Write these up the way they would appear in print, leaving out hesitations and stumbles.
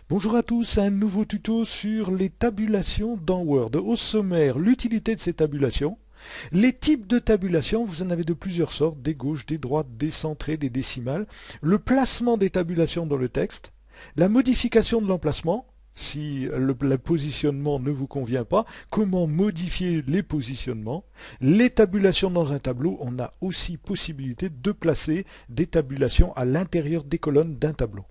Bonjour à tous, un nouveau tuto sur les tabulations dans Word. Au sommaire, l'utilité de ces tabulations. Les types de tabulations, vous en avez de plusieurs sortes, des gauches, des droites, des centrées, des décimales. Le placement des tabulations dans le texte. La modification de l'emplacement, si le positionnement ne vous convient pas, comment modifier les positionnements. Les tabulations dans un tableau, on a aussi possibilité de placer des tabulations à l'intérieur des colonnes d'un tableau.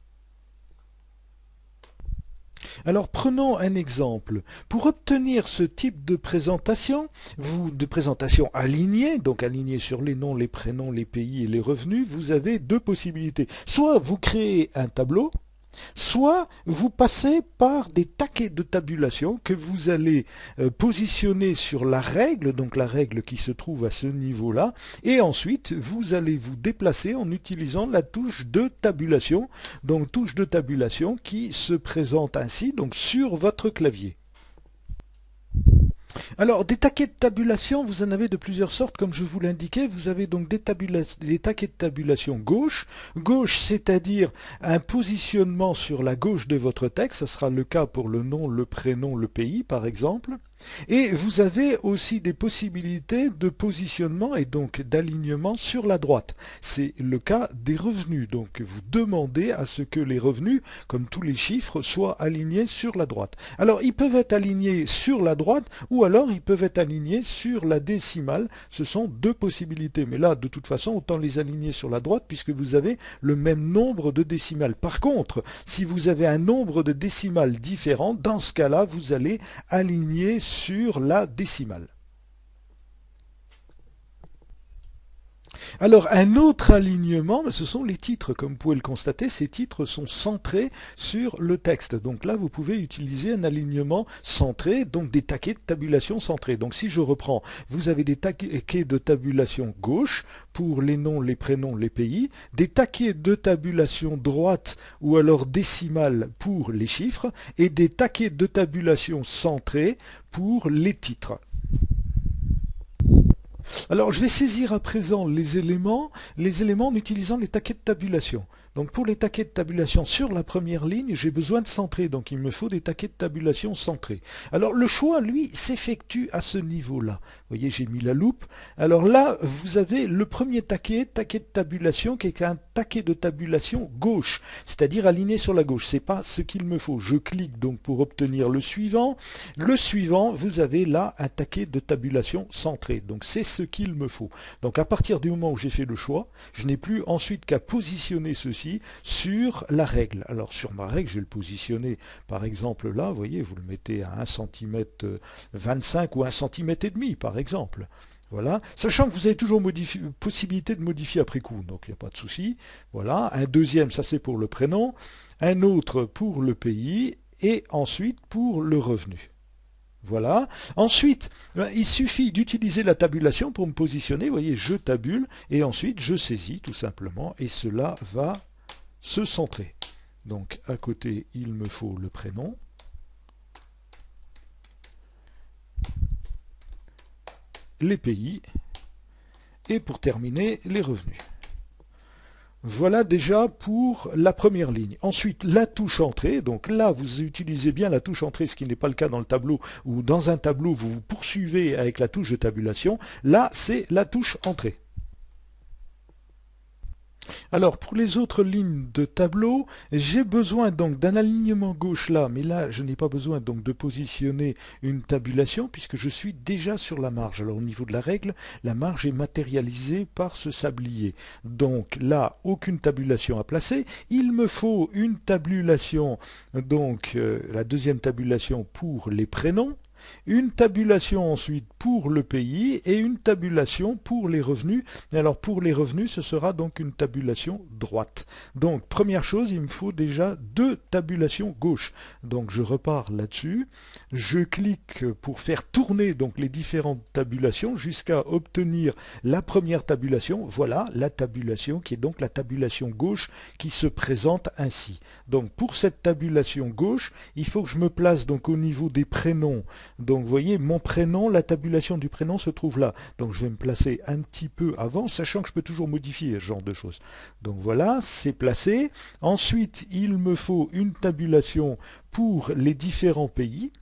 Alors prenons un exemple. Pour obtenir ce type de présentation, de présentation alignée, donc alignée sur les noms, les prénoms, les pays et les revenus, vous avez deux possibilités. Soit vous créez un tableau, soit vous passez par des taquets de tabulation que vous allez positionner sur la règle, donc la règle qui se trouve à ce niveau-là, et ensuite vous allez vous déplacer en utilisant la touche de tabulation, donc touche de tabulation qui se présente ainsi donc sur votre clavier. Alors, des taquets de tabulation, vous en avez de plusieurs sortes, comme je vous l'indiquais. Vous avez donc des taquets de tabulation gauche. Gauche, c'est-à-dire un positionnement sur la gauche de votre texte. Ce sera le cas pour le nom, le prénom, le pays, par exemple. Et vous avez aussi des possibilités de positionnement et donc d'alignement sur la droite. C'est le cas des revenus. Donc vous demandez à ce que les revenus, comme tous les chiffres, soient alignés sur la droite. Alors ils peuvent être alignés sur la droite ou alors ils peuvent être alignés sur la décimale. Ce sont deux possibilités. Mais là, de toute façon, autant les aligner sur la droite puisque vous avez le même nombre de décimales. Par contre, si vous avez un nombre de décimales différent, dans ce cas-là, vous allez aligner sur la décimale. Alors un autre alignement, ce sont les titres. Comme vous pouvez le constater, ces titres sont centrés sur le texte. Donc là, vous pouvez utiliser un alignement centré, donc des taquets de tabulation centrés. Donc si je reprends, vous avez des taquets de tabulation gauche pour les noms, les prénoms, les pays, des taquets de tabulation droite ou alors décimale pour les chiffres, et des taquets de tabulation centrés pour les titres. Alors, je vais saisir à présent les éléments en utilisant les taquets de tabulation. Donc, pour les taquets de tabulation sur la première ligne, j'ai besoin de centrer. Donc, il me faut des taquets de tabulation centrés. Alors, le choix, lui, s'effectue à ce niveau-là. Vous voyez, j'ai mis la loupe. Alors là, vous avez le premier taquet de tabulation, qui est un taquet de tabulation gauche, c'est-à-dire aligné sur la gauche. C'est pas ce qu'il me faut. Je clique donc pour obtenir le suivant. Le suivant, vous avez là un taquet de tabulation centré. Donc, c'est ce qu'il me faut. Donc, à partir du moment où j'ai fait le choix, je n'ai plus ensuite qu'à positionner ceci sur la règle. Alors sur ma règle, je vais le positionner par exemple là, vous voyez, vous le mettez à 1 cm 25 ou 1 cm et demi par exemple. Voilà, sachant que vous avez toujours possibilité de modifier après coup, donc il n'y a pas de souci. Voilà, un deuxième, ça c'est pour le prénom, un autre pour le pays et ensuite pour le revenu. Voilà. Ensuite, il suffit d'utiliser la tabulation pour me positionner. Vous voyez, je tabule et ensuite je saisis tout simplement et cela va se centrer. Donc à côté, il me faut le prénom. Les pays. Et pour terminer, les revenus. Voilà déjà pour la première ligne. Ensuite, la touche entrée. Donc là, vous utilisez bien la touche entrée, ce qui n'est pas le cas dans le tableau, ou dans un tableau, vous vous poursuivez avec la touche de tabulation. Là, c'est la touche entrée. Alors, pour les autres lignes de tableau, j'ai besoin donc d'un alignement gauche là, mais là, je n'ai pas besoin donc de positionner une tabulation puisque je suis déjà sur la marge. Alors, au niveau de la règle, la marge est matérialisée par ce sablier. Donc là, aucune tabulation à placer. Il me faut une tabulation, donc la deuxième tabulation pour les prénoms. Une tabulation ensuite pour le pays et une tabulation pour les revenus. Et alors pour les revenus, ce sera donc une tabulation droite. Donc première chose, il me faut déjà deux tabulations gauche. Donc je repars là-dessus. Je clique pour faire tourner donc les différentes tabulations jusqu'à obtenir la première tabulation. Voilà la tabulation qui est donc la tabulation gauche qui se présente ainsi. Donc pour cette tabulation gauche, il faut que je me place donc au niveau des prénoms Donc vous voyez, mon prénom, la tabulation du prénom se trouve là. Donc je vais me placer un petit peu avant, sachant que je peux toujours modifier ce genre de choses. Donc voilà, c'est placé. Ensuite, il me faut une tabulation pour les différents pays.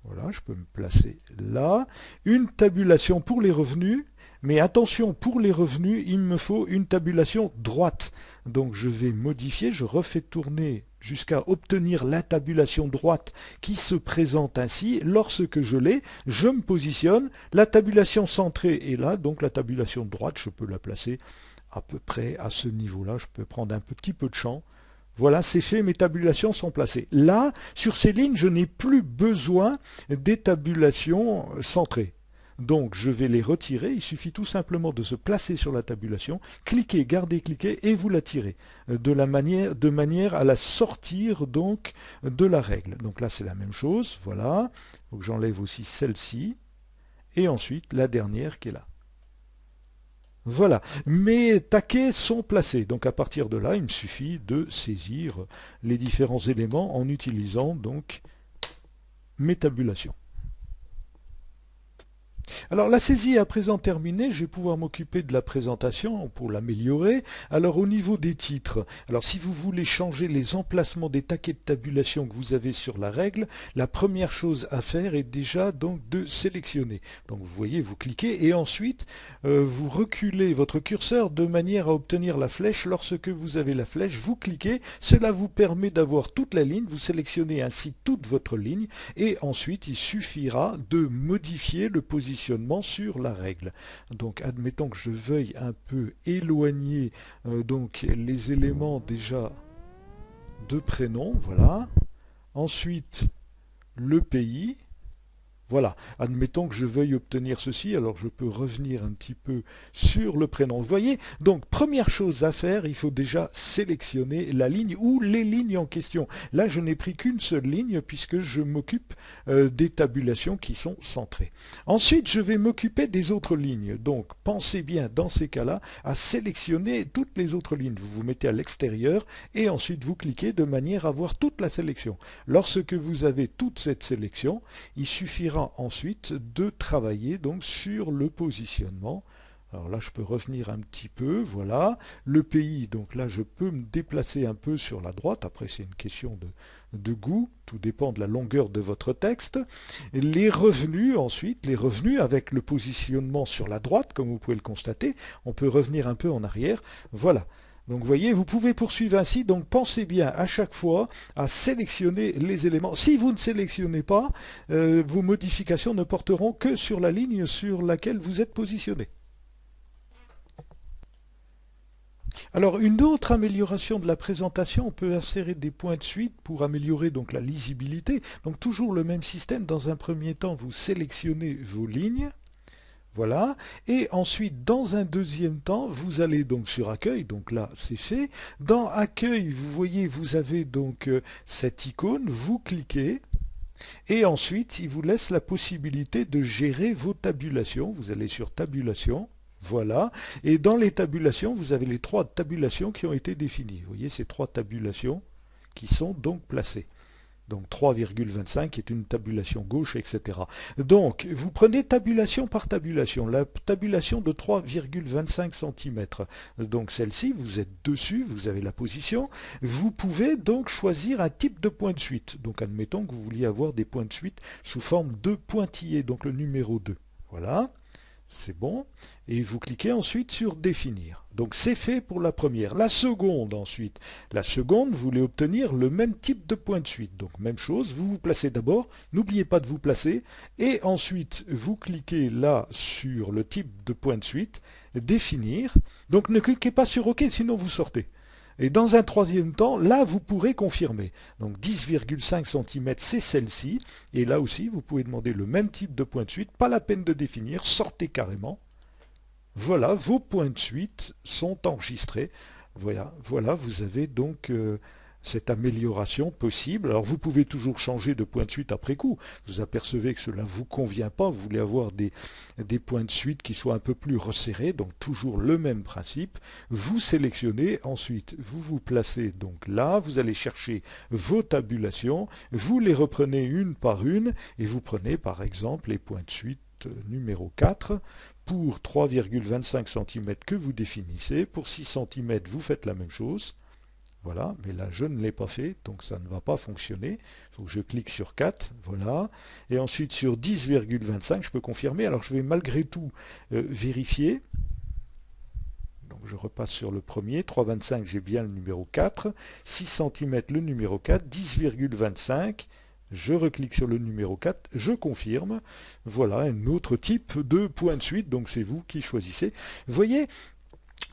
Voilà, je peux me placer là. Une tabulation pour les revenus. Mais attention, pour les revenus, il me faut une tabulation droite. Donc je vais modifier, je refais tourner jusqu'à obtenir la tabulation droite qui se présente ainsi. Lorsque je l'ai, je me positionne. La tabulation centrée est là, donc la tabulation droite, je peux la placer à peu près à ce niveau-là. Je peux prendre un petit peu de champ. Voilà, c'est fait, mes tabulations sont placées. Là, sur ces lignes, je n'ai plus besoin des tabulations centrées. Donc je vais les retirer, il suffit tout simplement de se placer sur la tabulation, cliquer, garder, cliquer et vous la tirez de manière à la sortir donc de la règle. Donc là c'est la même chose, voilà. Donc j'enlève aussi celle-ci et ensuite la dernière qui est là. Voilà, mes taquets sont placés. Donc à partir de là, il me suffit de saisir les différents éléments en utilisant donc mes tabulations. Alors la saisie est à présent terminée, je vais pouvoir m'occuper de la présentation pour l'améliorer. Alors au niveau des titres, alors si vous voulez changer les emplacements des taquets de tabulation que vous avez sur la règle, la première chose à faire est déjà donc de sélectionner. Donc vous voyez, vous cliquez et ensuite vous reculez votre curseur de manière à obtenir la flèche. Lorsque vous avez la flèche, vous cliquez, cela vous permet d'avoir toute la ligne, vous sélectionnez ainsi toute votre ligne et ensuite il suffira de modifier le positionnement sur la règle. Donc admettons que je veuille un peu éloigner donc les éléments déjà de prénom, voilà. Ensuite le pays. Voilà, admettons que je veuille obtenir ceci, alors je peux revenir un petit peu sur le prénom. Vous voyez, donc première chose à faire, il faut déjà sélectionner la ligne ou les lignes en question. Là, je n'ai pris qu'une seule ligne puisque je m'occupe des tabulations qui sont centrées. Ensuite, je vais m'occuper des autres lignes. Donc, pensez bien dans ces cas-là à sélectionner toutes les autres lignes. Vous vous mettez à l'extérieur et ensuite vous cliquez de manière à voir toute la sélection. Lorsque vous avez toute cette sélection, il suffira ensuite de travailler donc sur le positionnement. Alors là je peux revenir un petit peu, voilà, le pays, donc là je peux me déplacer un peu sur la droite, après c'est une question de goût, tout dépend de la longueur de votre texte. Les revenus ensuite, les revenus avec le positionnement sur la droite, comme vous pouvez le constater, on peut revenir un peu en arrière, voilà. Donc vous voyez, vous pouvez poursuivre ainsi, donc pensez bien à chaque fois à sélectionner les éléments. Si vous ne sélectionnez pas, vos modifications ne porteront que sur la ligne sur laquelle vous êtes positionné. Alors une autre amélioration de la présentation, on peut insérer des points de suite pour améliorer donc la lisibilité. Donc toujours le même système, dans un premier temps vous sélectionnez vos lignes. Voilà, et ensuite dans un deuxième temps, vous allez donc sur accueil, donc là c'est fait. Dans accueil, vous voyez, vous avez donc cette icône, vous cliquez, et ensuite il vous laisse la possibilité de gérer vos tabulations. Vous allez sur tabulation, voilà, et dans les tabulations, vous avez les 3 tabulations qui ont été définies. Vous voyez ces 3 tabulations qui sont donc placées. Donc 3,25 est une tabulation gauche, etc. Donc, vous prenez tabulation par tabulation. La tabulation de 3,25 cm. Donc celle-ci, vous êtes dessus, vous avez la position. Vous pouvez donc choisir un type de point de suite. Donc admettons que vous vouliez avoir des points de suite sous forme de pointillés, donc le numéro 2. Voilà. C'est bon, et vous cliquez ensuite sur définir. Donc c'est fait pour la première. La seconde ensuite. La seconde, vous voulez obtenir le même type de point de suite. Donc même chose, vous vous placez d'abord, n'oubliez pas de vous placer, et ensuite vous cliquez là sur le type de point de suite, définir. Donc ne cliquez pas sur OK, sinon vous sortez. Et dans un troisième temps, là, vous pourrez confirmer. Donc 10,5 cm, c'est celle-ci. Et là aussi, vous pouvez demander le même type de point de suite. Pas la peine de définir, sortez carrément. Voilà, vos points de suite sont enregistrés. Voilà, vous avez donc cette amélioration possible. Alors vous pouvez toujours changer de point de suite après coup. Vous apercevez que cela ne vous convient pas, vous voulez avoir des points de suite qui soient un peu plus resserrés, donc toujours le même principe. Vous sélectionnez, ensuite vous vous placez donc là, vous allez chercher vos tabulations, vous les reprenez une par une et vous prenez par exemple les points de suite numéro 4 pour 3,25 cm que vous définissez. Pour 6 cm, vous faites la même chose. Voilà, mais là je ne l'ai pas fait, donc ça ne va pas fonctionner. Il faut que je clique sur 4, voilà. Et ensuite sur 10,25, je peux confirmer. Alors je vais malgré tout vérifier. Donc je repasse sur le premier, 3,25, j'ai bien le numéro 4. 6 cm le numéro 4, 10,25. Je reclique sur le numéro 4, je confirme. Voilà un autre type de point de suite, donc c'est vous qui choisissez. Vous voyez,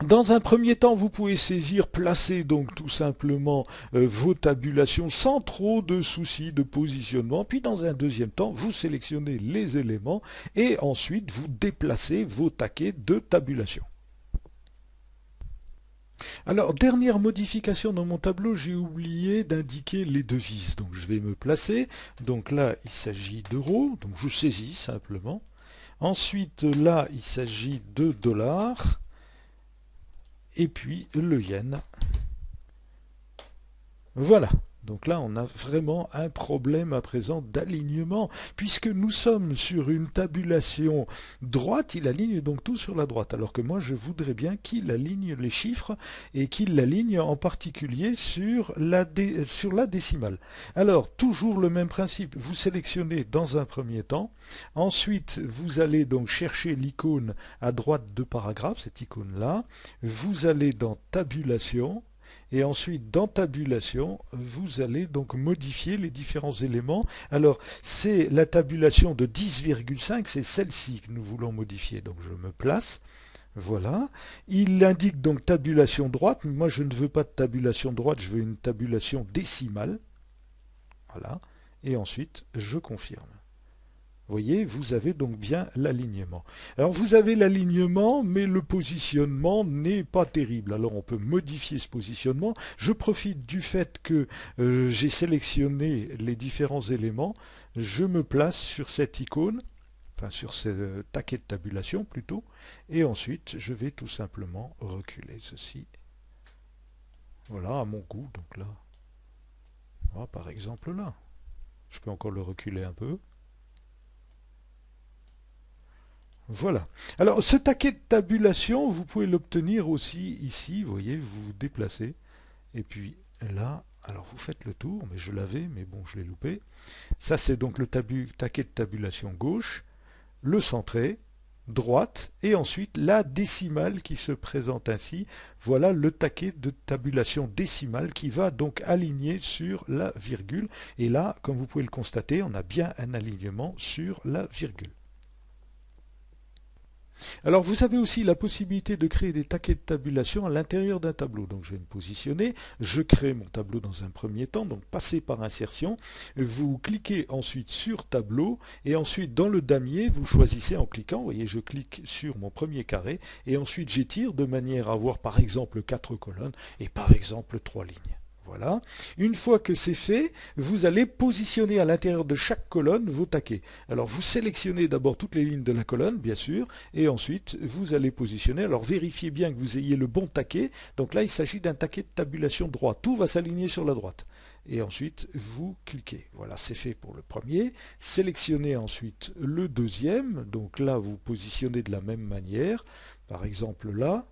dans un premier temps, vous pouvez saisir, placer donc tout simplement vos tabulations sans trop de soucis de positionnement. Puis dans un deuxième temps, vous sélectionnez les éléments et ensuite vous déplacez vos taquets de tabulation. Alors, dernière modification dans mon tableau, j'ai oublié d'indiquer les devises. Donc je vais me placer. Donc là, il s'agit d'euros. Donc je saisis simplement. Ensuite, là, il s'agit de dollars. Et puis le yen. Voilà. Donc là, on a vraiment un problème à présent d'alignement, puisque nous sommes sur une tabulation droite, il aligne donc tout sur la droite, alors que moi je voudrais bien qu'il aligne les chiffres et qu'il l'aligne en particulier sur la décimale. Alors, toujours le même principe, vous sélectionnez dans un premier temps, ensuite vous allez donc chercher l'icône à droite de paragraphe, cette icône-là, vous allez dans Tabulation, et ensuite, dans Tabulation, vous allez donc modifier les différents éléments. Alors, c'est la tabulation de 10,5, c'est celle-ci que nous voulons modifier. Donc, je me place. Voilà. Il indique donc tabulation droite. Moi, je ne veux pas de tabulation droite, je veux une tabulation décimale. Voilà. Et ensuite, je confirme. Vous voyez, vous avez donc bien l'alignement. Alors vous avez l'alignement, mais le positionnement n'est pas terrible. Alors on peut modifier ce positionnement. Je profite du fait que j'ai sélectionné les différents éléments. Je me place sur cette icône, enfin sur ce taquet de tabulation plutôt, et ensuite je vais tout simplement reculer ceci. Voilà, à mon goût. Donc là, voilà, par exemple là. Je peux encore le reculer un peu. Voilà. Alors, ce taquet de tabulation, vous pouvez l'obtenir aussi ici. Vous voyez, vous vous déplacez. Et puis là, alors vous faites le tour, mais je l'avais, mais bon, je l'ai loupé. Ça, c'est donc le taquet de tabulation gauche, le centré, droite, et ensuite la décimale qui se présente ainsi. Voilà le taquet de tabulation décimale qui va donc aligner sur la virgule. Et là, comme vous pouvez le constater, on a bien un alignement sur la virgule. Alors vous avez aussi la possibilité de créer des taquets de tabulation à l'intérieur d'un tableau. Donc je vais me positionner, je crée mon tableau dans un premier temps, donc passez par insertion, vous cliquez ensuite sur tableau et ensuite dans le damier vous choisissez en cliquant, vous voyez je clique sur mon premier carré et ensuite j'étire de manière à avoir par exemple 4 colonnes et par exemple 3 lignes. Voilà. Une fois que c'est fait, vous allez positionner à l'intérieur de chaque colonne vos taquets. Alors vous sélectionnez d'abord toutes les lignes de la colonne, bien sûr, et ensuite vous allez positionner. Alors vérifiez bien que vous ayez le bon taquet. Donc là, il s'agit d'un taquet de tabulation droit. Tout va s'aligner sur la droite. Et ensuite, vous cliquez. Voilà, c'est fait pour le premier. Sélectionnez ensuite le deuxième. Donc là, vous positionnez de la même manière. Par exemple là.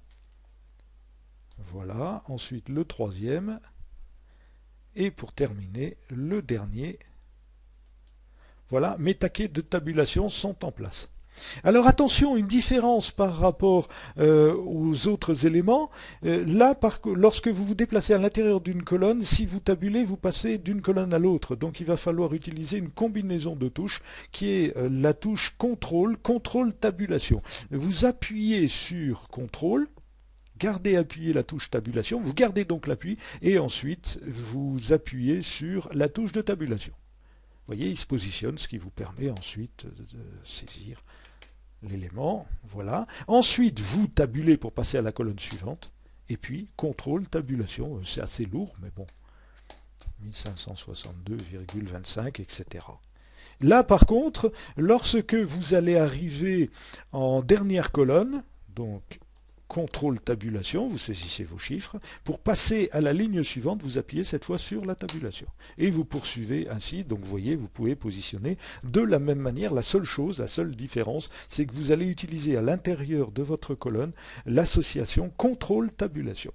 Voilà. Ensuite, le troisième. Et pour terminer, le dernier. Voilà, mes taquets de tabulation sont en place. Alors attention, une différence par rapport aux autres éléments. Là, lorsque vous vous déplacez à l'intérieur d'une colonne, si vous tabulez, vous passez d'une colonne à l'autre. Donc il va falloir utiliser une combinaison de touches qui est la touche contrôle tabulation. Vous appuyez sur contrôle. Gardez appuyé la touche tabulation, vous gardez donc l'appui et ensuite vous appuyez sur la touche de tabulation. Vous voyez, il se positionne, ce qui vous permet ensuite de saisir l'élément. Voilà. Ensuite, vous tabulez pour passer à la colonne suivante. Et puis, contrôle tabulation. C'est assez lourd, mais bon, 1562,25, etc. Là, par contre, lorsque vous allez arriver en dernière colonne, donc contrôle tabulation, vous saisissez vos chiffres. Pour passer à la ligne suivante, vous appuyez cette fois sur la tabulation. Et vous poursuivez ainsi. Donc vous voyez, vous pouvez positionner de la même manière. La seule chose, la seule différence, c'est que vous allez utiliser à l'intérieur de votre colonne l'association contrôle tabulation.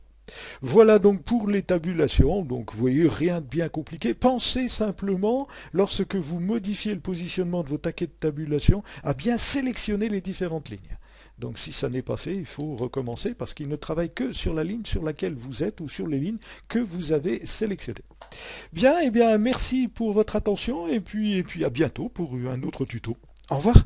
Voilà donc pour les tabulations, donc vous voyez rien de bien compliqué. Pensez simplement, lorsque vous modifiez le positionnement de vos taquets de tabulation, à bien sélectionner les différentes lignes. Donc si ça n'est pas fait, il faut recommencer parce qu'il ne travaille que sur la ligne sur laquelle vous êtes ou sur les lignes que vous avez sélectionnées. Bien, eh bien merci pour votre attention et puis à bientôt pour un autre tuto. Au revoir.